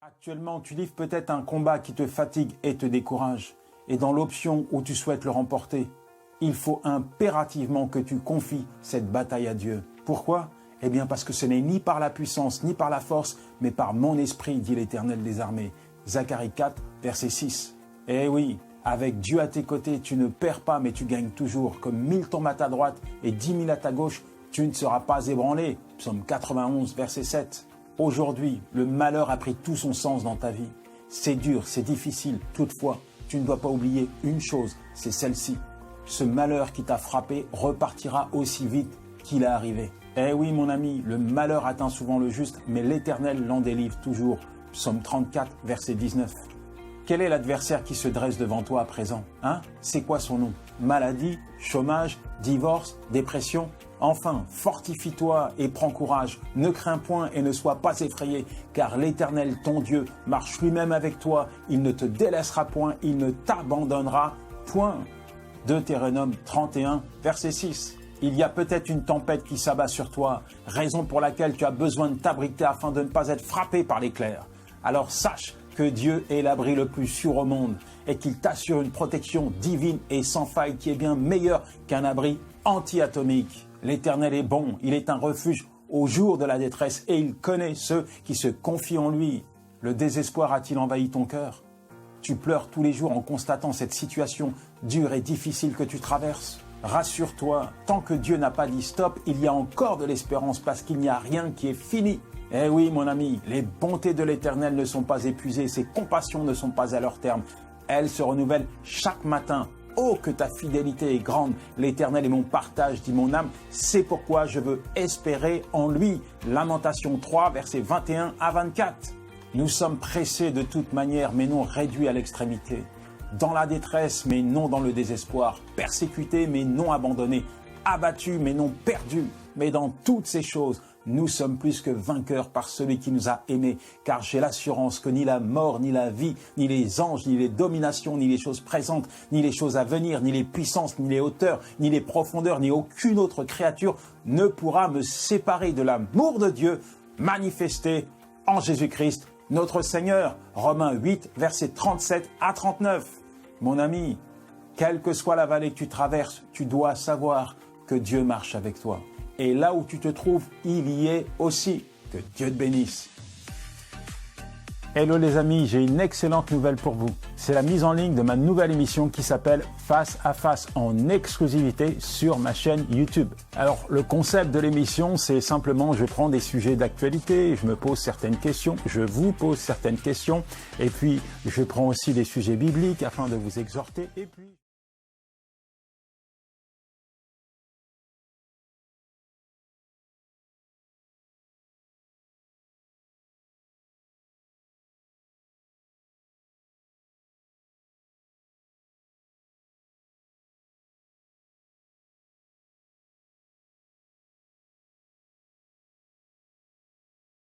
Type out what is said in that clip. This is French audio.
Actuellement, tu livres peut-être un combat qui te fatigue et te décourage. Et dans l'option où tu souhaites le remporter, il faut impérativement que tu confies cette bataille à Dieu. Pourquoi? Eh bien parce que ce n'est ni par la puissance, ni par la force, mais par mon esprit, dit l'Éternel des armées. Zacharie 4, verset 6. Eh oui, avec Dieu à tes côtés, tu ne perds pas, mais tu gagnes toujours. Comme 1000 tombent à ta droite et 10 000 à ta gauche, tu ne seras pas ébranlé. Psaume 91, verset 7. Aujourd'hui, le malheur a pris tout son sens dans ta vie. C'est dur, c'est difficile. Toutefois, tu ne dois pas oublier une chose, c'est celle-ci. Ce malheur qui t'a frappé repartira aussi vite qu'il est arrivé. Eh oui, mon ami, le malheur atteint souvent le juste, mais l'Éternel l'en délivre toujours. Psaume 34, verset 19. Quel est l'adversaire qui se dresse devant toi à présent? C'est quoi son nom? Maladie, chômage, divorce, dépression? Enfin, fortifie-toi et prends courage. Ne crains point et ne sois pas effrayé, car l'Éternel, ton Dieu, marche lui-même avec toi. Il ne te délaissera point, il ne t'abandonnera point. Deutéronome 31, verset 6. Il y a peut-être une tempête qui s'abat sur toi, raison pour laquelle tu as besoin de t'abriter afin de ne pas être frappé par l'éclair. Alors sache que Dieu est l'abri le plus sûr au monde et qu'il t'assure une protection divine et sans faille qui est bien meilleure qu'un abri anti-atomique. L'Éternel est bon, il est un refuge au jour de la détresse et il connaît ceux qui se confient en lui. Le désespoir a-t-il envahi ton cœur? Tu pleures tous les jours en constatant cette situation dure et difficile que tu traverses. Rassure-toi, tant que Dieu n'a pas dit stop, il y a encore de l'espérance parce qu'il n'y a rien qui est fini. Eh oui, mon ami, les bontés de l'Éternel ne sont pas épuisées, ses compassions ne sont pas à leur terme. Elles se renouvellent chaque matin. Oh, que ta fidélité est grande. L'Éternel est mon partage, dit mon âme. C'est pourquoi je veux espérer en lui. Lamentation 3, versets 21 à 24. Nous sommes pressés de toute manière, mais non réduits à l'extrémité. Dans la détresse, mais non dans le désespoir. Persécutés, mais non abandonnés. Abattus, mais non perdus. Mais dans toutes ces choses, nous sommes plus que vainqueurs par celui qui nous a aimés, car j'ai l'assurance que ni la mort, ni la vie, ni les anges, ni les dominations, ni les choses présentes, ni les choses à venir, ni les puissances, ni les hauteurs, ni les profondeurs, ni aucune autre créature ne pourra me séparer de l'amour de Dieu manifesté en Jésus-Christ, notre Seigneur. Romains 8, versets 37 à 39. Mon ami, quelle que soit la vallée que tu traverses, tu dois savoir que Dieu marche avec toi. Et là où tu te trouves, il y est aussi. Que Dieu te bénisse. Hello les amis, j'ai une excellente nouvelle pour vous. C'est la mise en ligne de ma nouvelle émission qui s'appelle Face à Face en exclusivité sur ma chaîne YouTube. Alors le concept de l'émission, c'est simplement je prends des sujets d'actualité, je me pose certaines questions, je vous pose certaines questions et puis je prends aussi des sujets bibliques afin de vous exhorter et puis...